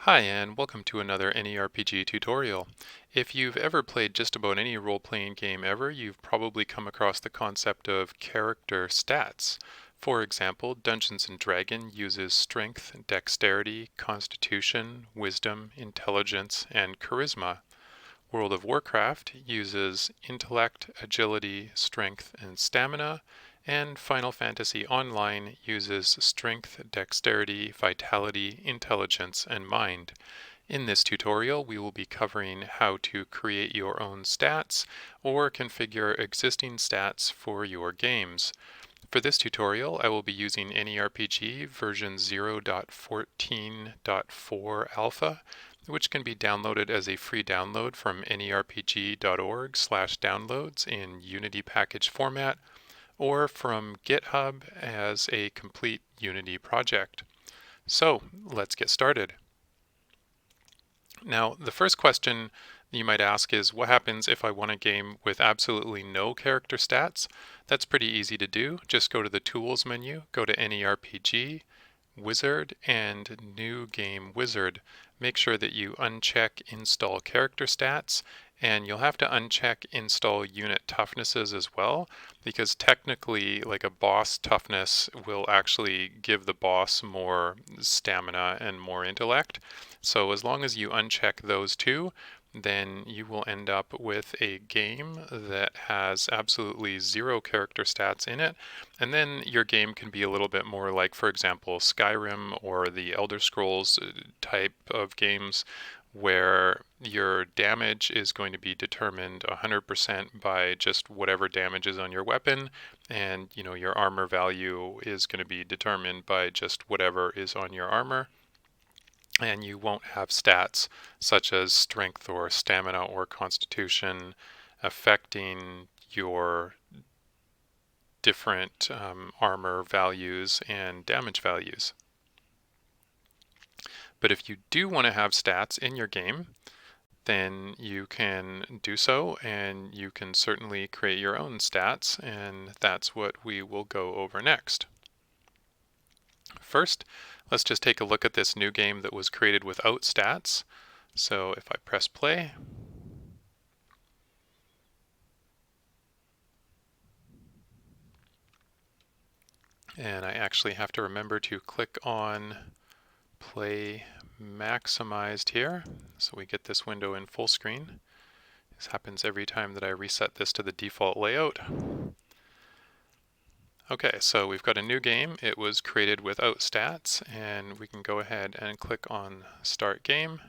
Hi, and welcome to another AnyRPG tutorial. If you've ever played just about any role-playing game ever, you've probably come across the concept of character stats. For example, Dungeons & Dragons uses strength, dexterity, constitution, wisdom, intelligence, and charisma. World of Warcraft uses intellect, agility, strength, and stamina, and Final Fantasy Online uses strength, dexterity, vitality, intelligence, and mind. In this tutorial, we will be covering how to create your own stats or configure existing stats for your games. For this tutorial, I will be using AnyRPG version 0.14.4 alpha, which can be downloaded as a free download from anyrpg.org/downloads in Unity package format, or from GitHub as a complete Unity project. So let's get started. Now, the first question you might ask is, what happens if I want a game with absolutely no character stats? That's pretty easy to do. Just go to the Tools menu, go to AnyRPG, Wizard, and New Game Wizard. Make sure that you uncheck Install Character Stats, and you'll have to uncheck Install Unit Toughnesses as well, because technically, like a boss toughness will actually give the boss more stamina and more intellect. So as long as you uncheck those two, then you will end up with a game that has absolutely zero character stats in it. And then your game can be a little bit more like, for example, Skyrim or the Elder Scrolls type of games, where your damage is going to be determined 100% by just whatever damage is on your weapon, and your armor value is going to be determined by just whatever is on your armor. And you won't have stats such as strength or stamina or constitution affecting your different armor values and damage values. But if you do want to have stats in your game, then you can do so, and you can certainly create your own stats, and that's what we will go over next. First, let's just take a look at this new game that was created without stats. So if I press play, and I actually have to remember to click on play maximized here, so we get this window in full screen. This happens every time that I reset this to the default layout. Okay, so we've got a new game. It was created without stats, and we can go ahead and click on Start Game.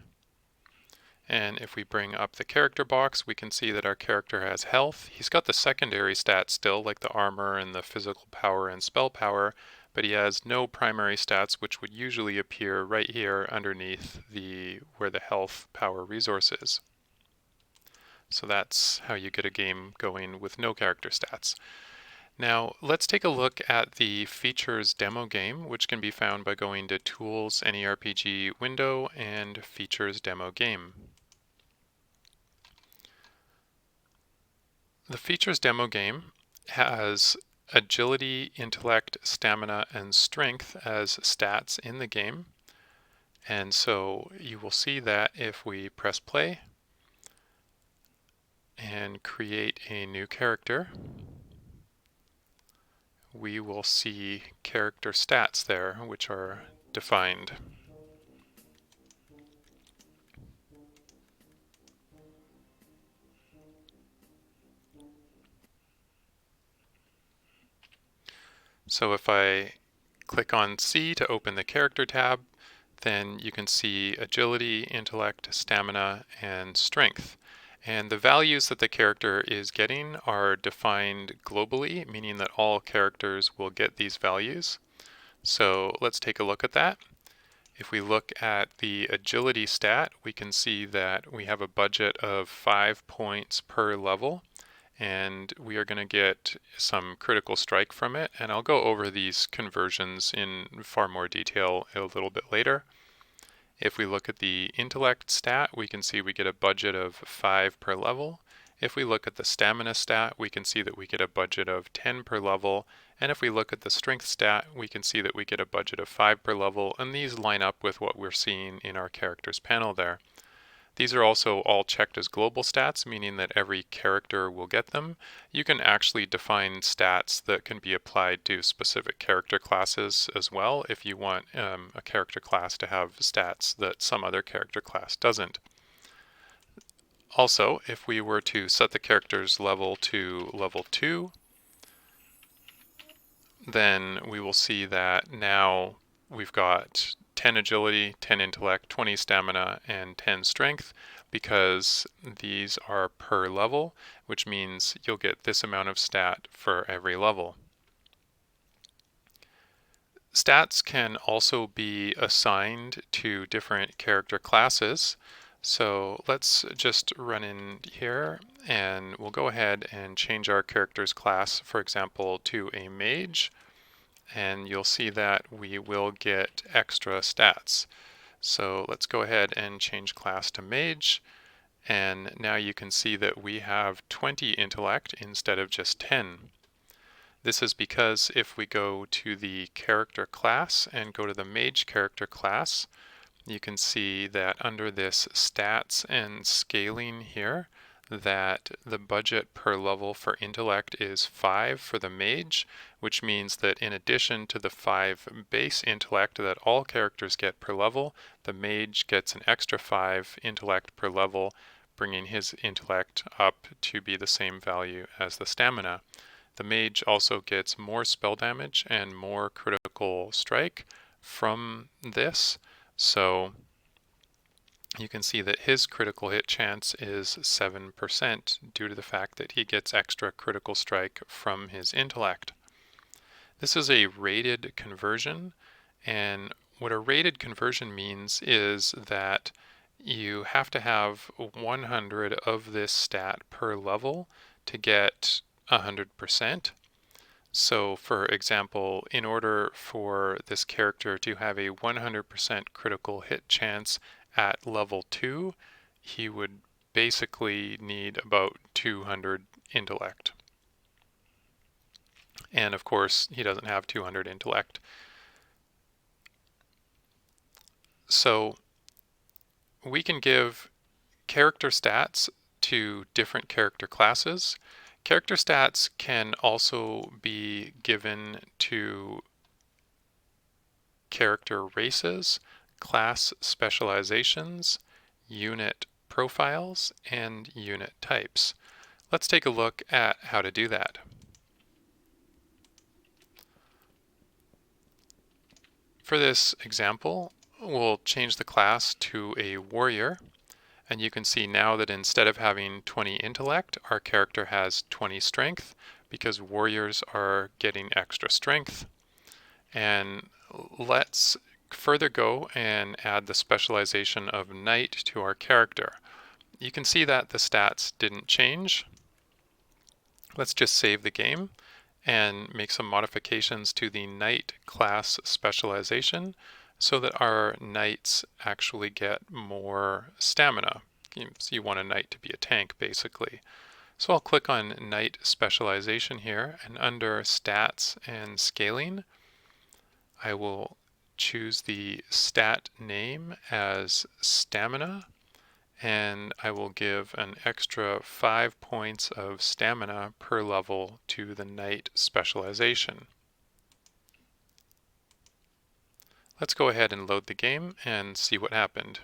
And if we bring up the character box, we can see that our character has health. He's got the secondary stats still, like the armor and the physical power and spell power, but he has no primary stats, which would usually appear right here underneath where the health power resource is. So that's how you get a game going with no character stats. Now, let's take a look at the Features demo game, which can be found by going to Tools, AnyRPG window, and Features demo game. The Features demo game has agility, intellect, stamina, and strength as stats in the game. And so you will see that if we press play and create a new character, we will see character stats there, which are defined. So if I click on C to open the character tab, then you can see agility, intellect, stamina, and strength. And the values that the character is getting are defined globally, meaning that all characters will get these values. So let's take a look at that. If we look at the agility stat, we can see that we have a budget of 5 points per level, and we are going to get some critical strike from it. And I'll go over these conversions in far more detail a little bit later. If we look at the intellect stat, we can see we get a budget of 5 per level. If we look at the stamina stat, we can see that we get a budget of 10 per level. And if we look at the strength stat, we can see that we get a budget of 5 per level, and these line up with what we're seeing in our characters panel there. These are also all checked as global stats, meaning that every character will get them. You can actually define stats that can be applied to specific character classes as well if you want a character class to have stats that some other character class doesn't. Also, if we were to set the character's level to level 2, then we will see that now we've got 10 agility, 10 intellect, 20 stamina, and 10 strength, because these are per level, which means you'll get this amount of stat for every level. Stats can also be assigned to different character classes. So let's just run in here and we'll go ahead and change our character's class, for example, to a mage. And you'll see that we will get extra stats. So let's go ahead and change class to mage. And now you can see that we have 20 intellect instead of just 10. This is because if we go to the character class and go to the mage character class, you can see that under this stats and scaling here, that the budget per level for intellect is 5 for the mage, which means that in addition to the 5 base intellect that all characters get per level, the mage gets an extra 5 intellect per level, bringing his intellect up to be the same value as the stamina. The mage also gets more spell damage and more critical strike from this. So you can see that his critical hit chance is 7% due to the fact that he gets extra critical strike from his intellect. This is a rated conversion, and what a rated conversion means is that you have to have 100 of this stat per level to get 100%. So for example, in order for this character to have a 100% critical hit chance at level 2, he would basically need about 200 intellect. And of course, he doesn't have 200 intellect. So we can give character stats to different character classes. Character stats can also be given to character races, class specializations, unit profiles, and unit types. Let's take a look at how to do that. For this example, we'll change the class to a warrior. And you can see now that instead of having 20 intellect, our character has 20 strength because warriors are getting extra strength. And let's further go and add the specialization of knight to our character. You can see that the stats didn't change. Let's just save the game and make some modifications to the knight class specialization so that our knights actually get more stamina. So you want a knight to be a tank, basically. So I'll click on knight specialization here, and under stats and scaling, I will choose the stat name as stamina, and I will give an extra 5 points of stamina per level to the knight specialization. Let's go ahead and load the game and see what happened.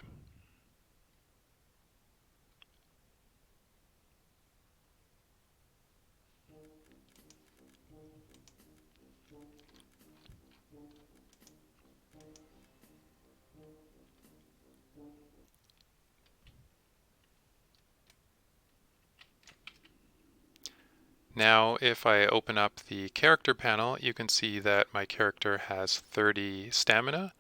Now, if I open up the character panel, you can see that my character has 30 stamina,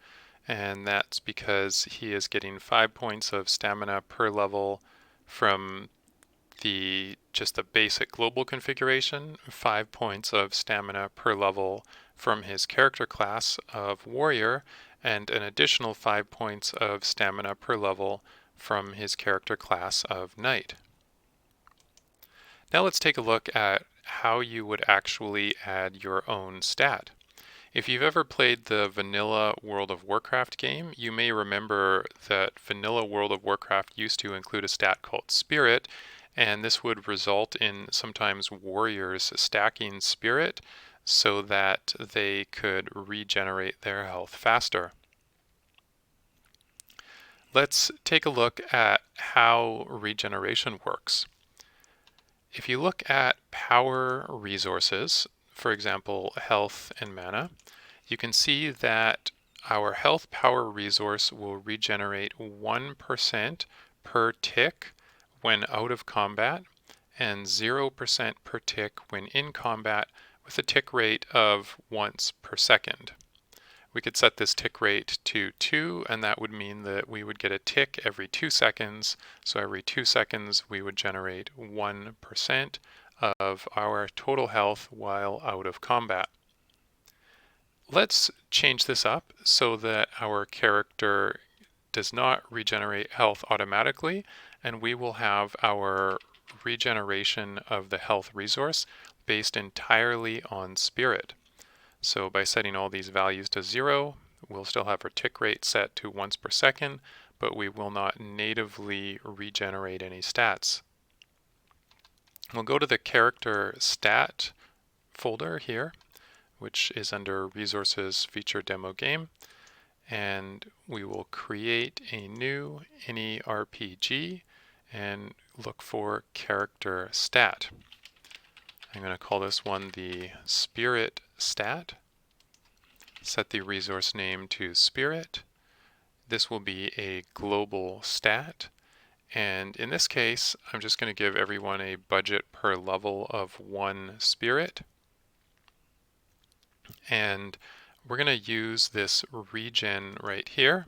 and that's because he is getting 5 points of stamina per level from just the basic global configuration, 5 points of stamina per level from his character class of warrior, and an additional 5 points of stamina per level from his character class of knight. Now let's take a look at how you would actually add your own stat. If you've ever played the vanilla World of Warcraft game, you may remember that vanilla World of Warcraft used to include a stat called Spirit, and this would result in sometimes warriors stacking Spirit so that they could regenerate their health faster. Let's take a look at how regeneration works. If you look at power resources, for example, health and mana, you can see that our health power resource will regenerate 1% per tick when out of combat and 0% per tick when in combat, with a tick rate of once per second. We could set this tick rate to 2, and that would mean that we would get a tick every 2 seconds. So every 2 seconds we would generate 1% of our total health while out of combat. Let's change this up so that our character does not regenerate health automatically, and we will have our regeneration of the health resource based entirely on spirit. So by setting all these values to 0, we'll still have our tick rate set to once per second, but we will not natively regenerate any stats. We'll go to the character stat folder here, which is under Resources Feature Demo Game, and we will create a new AnyRPG and look for character stat. I'm going to call this one the Spirit Stat. Set the resource name to Spirit. This will be a global stat, and in this case I'm just going to give everyone a budget per level of 1 spirit. And we're going to use this regen right here.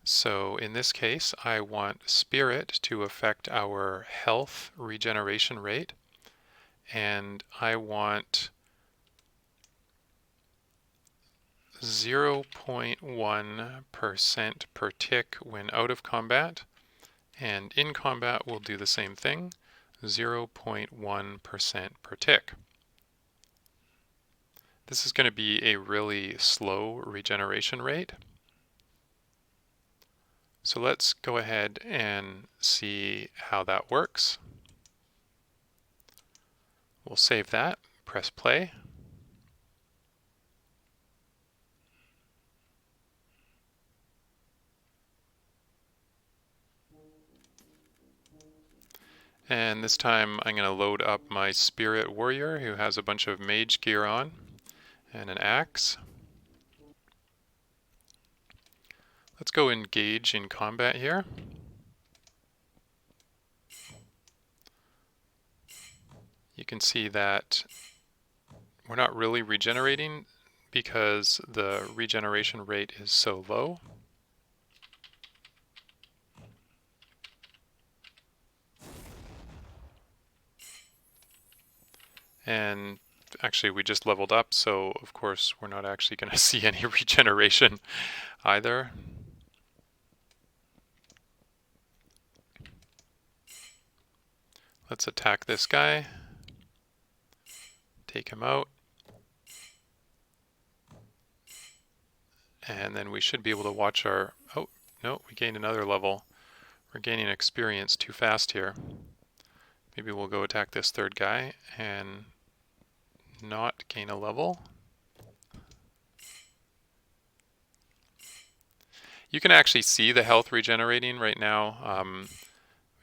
So in this case, I want spirit to affect our health regeneration rate, and I want 0.1% per tick when out of combat, and in combat we'll do the same thing, 0.1% per tick. This is going to be a really slow regeneration rate. So let's go ahead and see how that works. We'll save that, press play. And this time I'm going to load up my spirit warrior who has a bunch of mage gear on and an axe. Let's go engage in combat here. You can see that we're not really regenerating because the regeneration rate is so low. And actually we just leveled up, so of course we're not actually going to see any regeneration either. Let's attack this guy, take him out, and then we should be able to watch our... Oh, no, we gained another level. We're gaining experience too fast here. Maybe we'll go attack this third guy and not gain a level. You can actually see the health regenerating right now.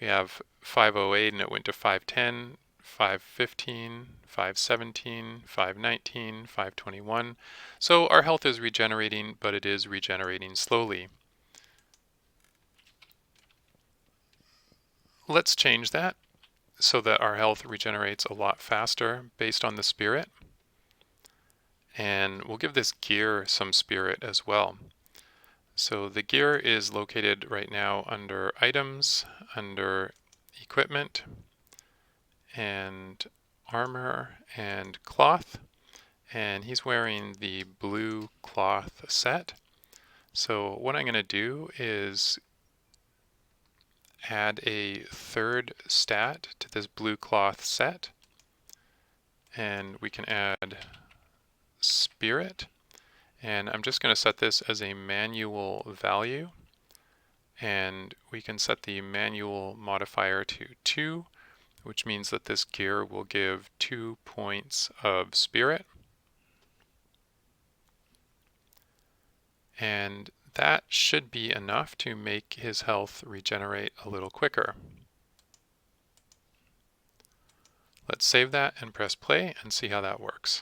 We have 508 and it went to 510, 515, 517, 519, 521. So our health is regenerating, but it is regenerating slowly. Let's change that so that our health regenerates a lot faster based on the spirit. And we'll give this gear some spirit as well. So the gear is located right now under items, under equipment, and armor and cloth. And he's wearing the blue cloth set. So what I'm going to do is add a third stat to this blue cloth set. and we can add spirit. And I'm just going to set this as a manual value. And we can set the manual modifier to 2, which means that this gear will give 2 points of spirit. And that should be enough to make his health regenerate a little quicker. Let's save that and press play and see how that works.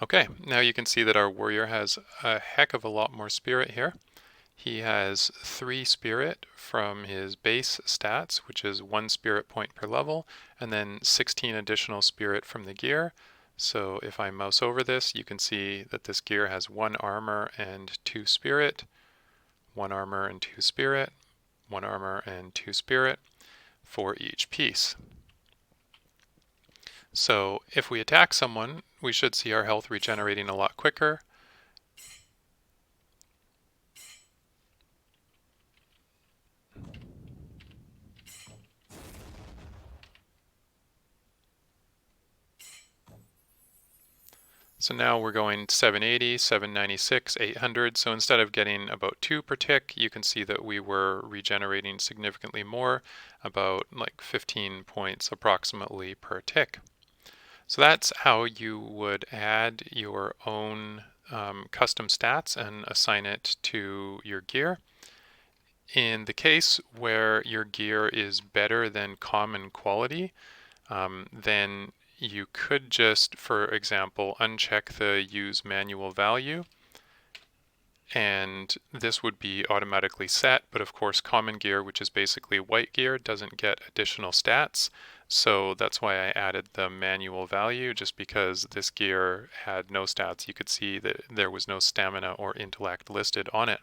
Okay, now you can see that our warrior has a heck of a lot more spirit here. He has 3 spirit from his base stats, which is 1 spirit point per level, and then 16 additional spirit from the gear. So if I mouse over this, you can see that this gear has 1 armor and 2 spirit, 1 armor and 2 spirit, 1 armor and 2 spirit for each piece. So if we attack someone, we should see our health regenerating a lot quicker. So now we're going 780, 796, 800. So instead of getting about 2 per tick, you can see that we were regenerating significantly more, about like 15 points approximately per tick. So that's how you would add your own custom stats and assign it to your gear. In the case where your gear is better than common quality, then you could just, for example, uncheck the use manual value, and this would be automatically set. But of course, common gear, which is basically white gear, doesn't get additional stats. So that's why I added the manual value, just because this gear had no stats. You could see that there was no stamina or intellect listed on it.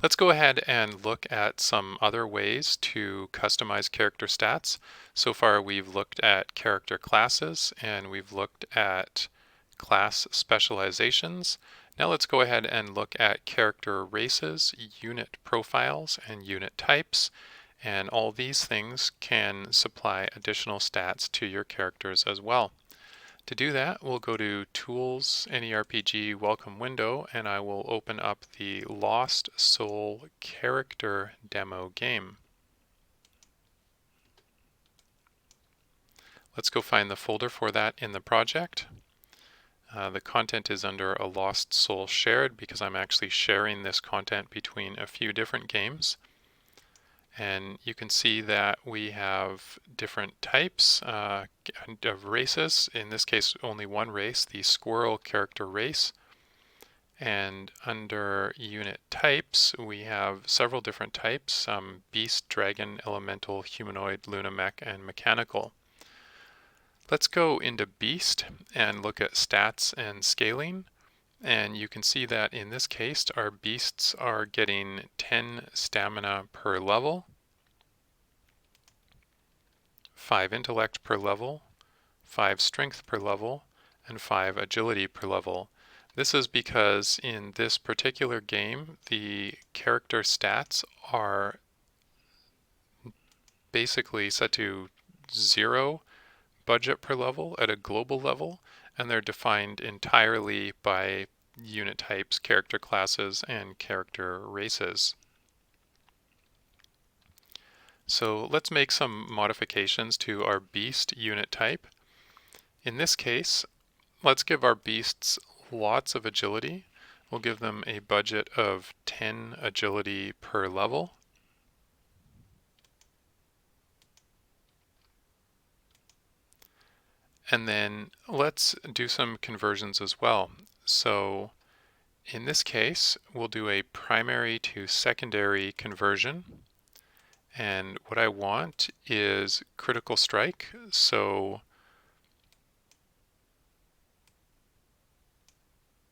Let's go ahead and look at some other ways to customize character stats. So far we've looked at character classes and we've looked at class specializations. Now let's go ahead and look at character races, unit profiles, and unit types. And all these things can supply additional stats to your characters as well. To do that, we'll go to Tools, AnyRPG Welcome Window, and I will open up the Lost Soul Character Demo game. Let's go find the folder for that in the project. The content is under a Lost Soul Shared because I'm actually sharing this content between a few different games. And you can see that we have different types of races. In this case, only one race, the squirrel character race. And under unit types, we have several different types: beast, dragon, elemental, humanoid, lunamech, and mechanical. Let's go into beast and look at stats and scaling. And you can see that in this case, our beasts are getting 10 stamina per level, 5 intellect per level, 5 strength per level, and 5 agility per level. This is because in this particular game, the character stats are basically set to 0 budget per level at a global level, and they're defined entirely by unit types, character classes, and character races. So let's make some modifications to our beast unit type. In this case, let's give our beasts lots of agility. We'll give them a budget of 10 agility per level. And then let's do some conversions as well. So in this case, we'll do a primary to secondary conversion. And what I want is critical strike. So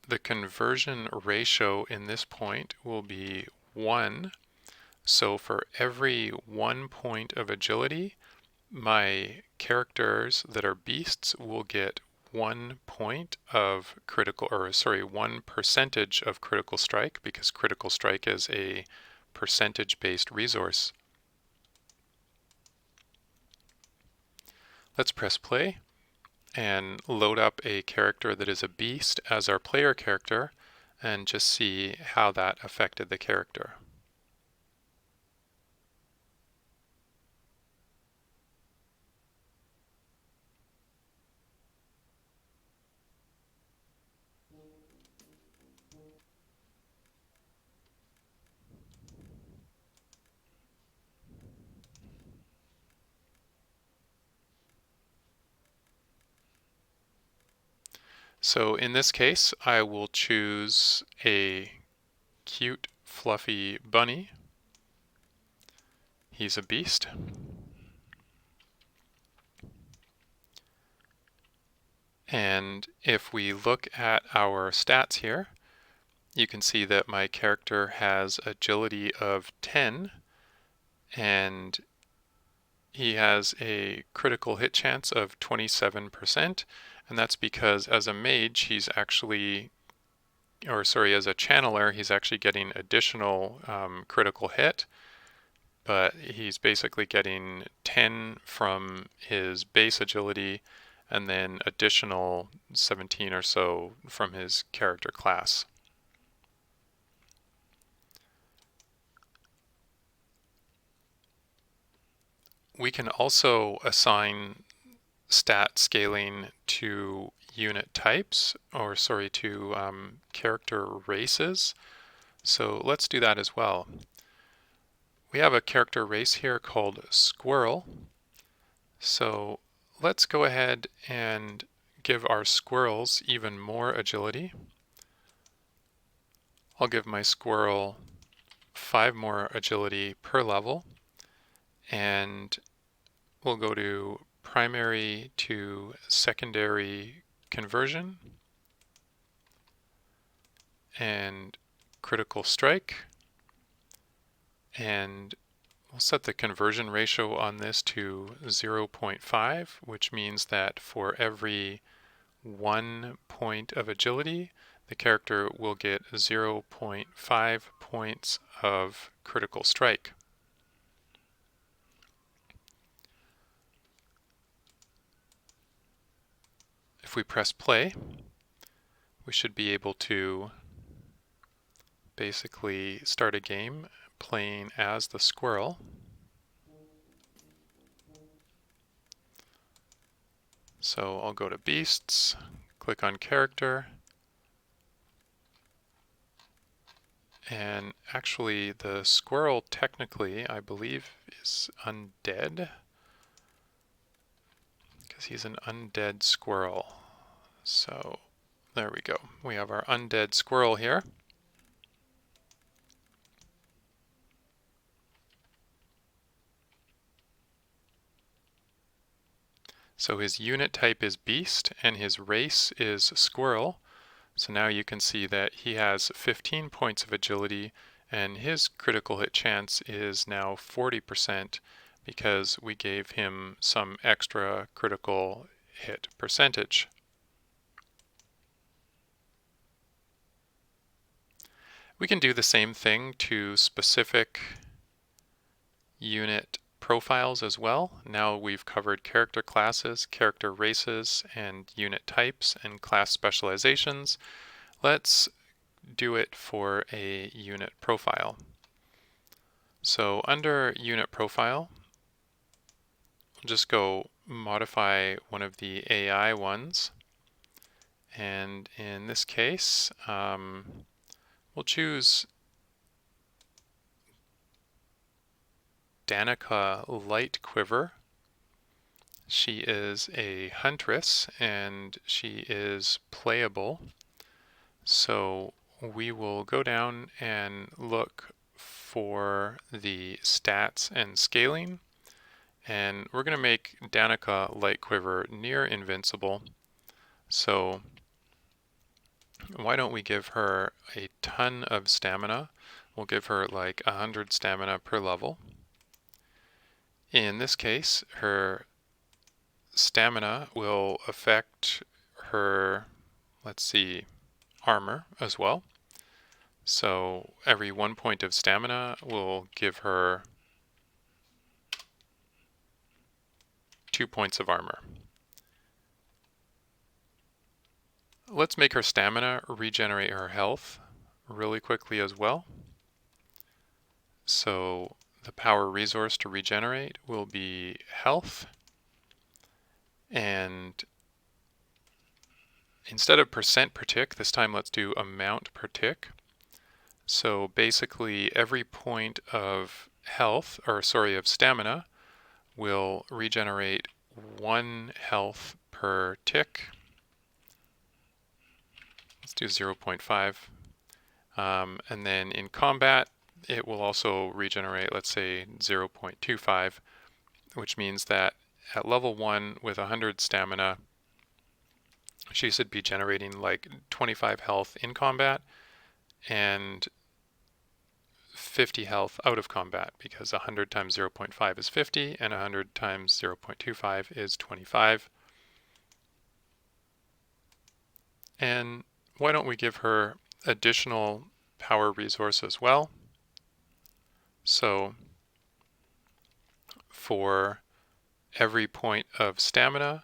the conversion ratio in this point will be 1 So for every 1 point of agility, my characters that are beasts will get 1 point of critical, or sorry, 1% of critical strike, because critical strike is a percentage-based resource. Let's press play and load up a character that is a beast as our player character and just see how that affected the character. So in this case, I will choose a cute, fluffy bunny. He's a beast. And if we look at our stats here, you can see that my character has agility of 10, and he has a critical hit chance of 27%, and that's because as a mage, he's actually, or sorry, as a channeler, he's actually getting additional critical hit, but he's basically getting 10 from his base agility and then additional 17 or so from his character class. We can also assign stat scaling to unit types, or sorry, to character races. So let's do that as well. We have a character race here called Squirrel. So let's go ahead and give our squirrels even more agility. I'll give my squirrel 5 more agility per level, and we'll go to primary to secondary conversion and critical strike, and we'll set the conversion ratio on this to 0.5, which means that for every 1 point of agility, the character will get 0.5 points of critical strike. If we press play, we should be able to basically start a game playing as the squirrel. So I'll go to Beasts, click on Character, and actually the squirrel technically, I believe, is undead, because he's an undead squirrel. So there we go. We have our undead squirrel here. So his unit type is beast and his race is squirrel. So now you can see that he has 15 points of agility and his critical hit chance is now 40% because we gave him some extra critical hit percentage. We can do the same thing to specific unit profiles as well. Now we've covered character classes, character races, and unit types and class specializations. Let's do it for a unit profile. So under unit profile, we'll just go modify one of the AI ones. And in this case, we'll choose Danica Light Quiver. She is a huntress and she is playable. So we will go down and look for the stats and scaling, and we're going to make Danica Light Quiver near invincible. So why don't we give her a ton of stamina? We'll give her like 100 stamina per level. In this case, her stamina will affect her, let's see, armor as well. So every 1 point of stamina will give her 2 points of armor. Let's make her stamina regenerate her health really quickly as well. So the power resource to regenerate will be health, and instead of percent per tick, this time let's do amount per tick. So basically every point of health, or sorry, of stamina will regenerate 1 health per tick. Let's do 0.5. And then in combat, it will also regenerate, let's say 0.25, which means that at level 1 with 100 stamina, she should be generating like 25 health in combat and 50 health out of combat, because 100 times 0.5 is 50 and 100 times 0.25 is 25. And why don't we give her additional power resource as well? So for every point of stamina,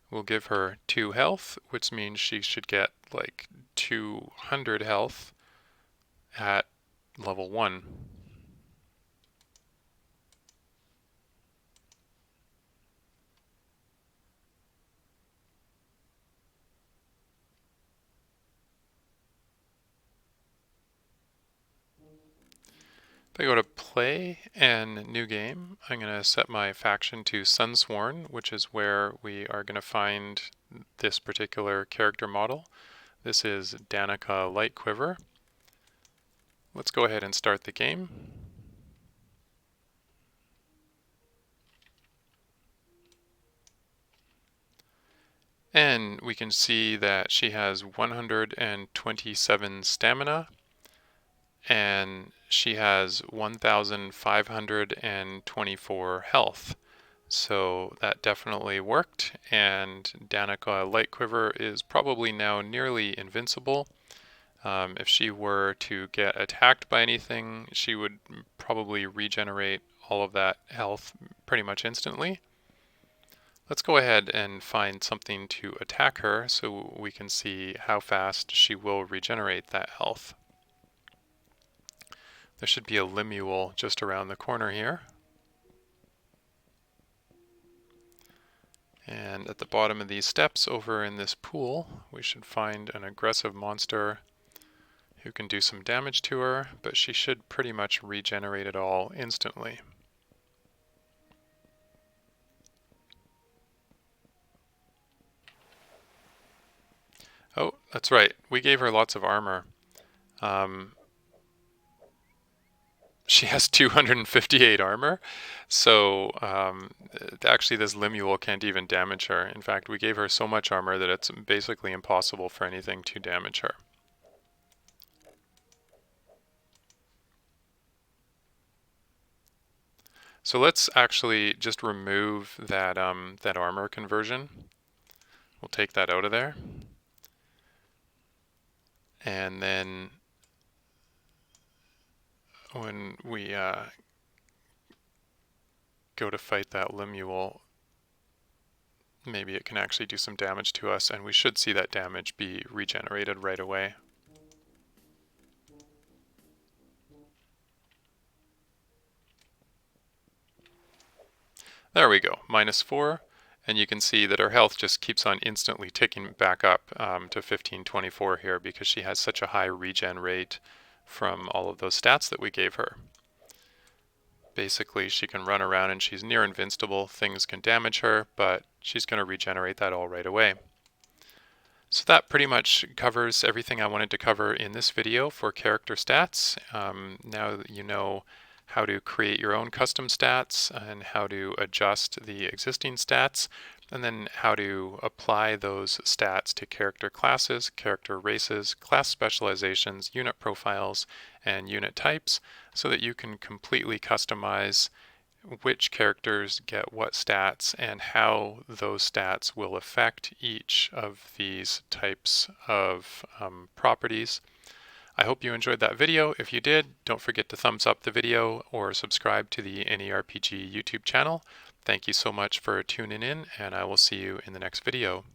we'll give her 2 health, which means she should get like 200 health at level 1. If I go to play and new game, I'm going to set my faction to Sunsworn, which is where we are going to find this particular character model. This is Danica Lightquiver. Let's go ahead and start the game. And we can see that she has 127 stamina, and she has 1,524 health. So that definitely worked, and Danica Lightquiver is probably now nearly invincible. If she were to get attacked by anything, she would probably regenerate all of that health pretty much instantly. Let's go ahead and find something to attack her so we can see how fast she will regenerate that health. There should be a Limule just around the corner here. And at the bottom of these steps over in this pool, we should find an aggressive monster who can do some damage to her, but she should pretty much regenerate it all instantly. Oh, that's right. We gave her lots of armor. She has 258 armor, so actually this Limule can't even damage her. In fact, we gave her so much armor that it's basically impossible for anything to damage her. So let's actually just remove that, that armor conversion. We'll take that out of there. And then when we go to fight that Limule, maybe it can actually do some damage to us, and we should see that damage be regenerated right away. There we go, -4, and you can see that her health just keeps on instantly ticking back up to 1524 here because she has such a high regen rate from all of those stats that we gave her. Basically, she can run around and she's near invincible. Things can damage her, but she's going to regenerate that all right away. So that pretty much covers everything I wanted to cover in this video for character stats. Now that you know how to create your own custom stats and how to adjust the existing stats, and then how to apply those stats to character classes, character races, class specializations, unit profiles, and unit types so that you can completely customize which characters get what stats and how those stats will affect each of these types of properties. I hope you enjoyed that video. If you did, don't forget to thumbs up the video or subscribe to the AnyRPG YouTube channel. Thank you so much for tuning in, and I will see you in the next video.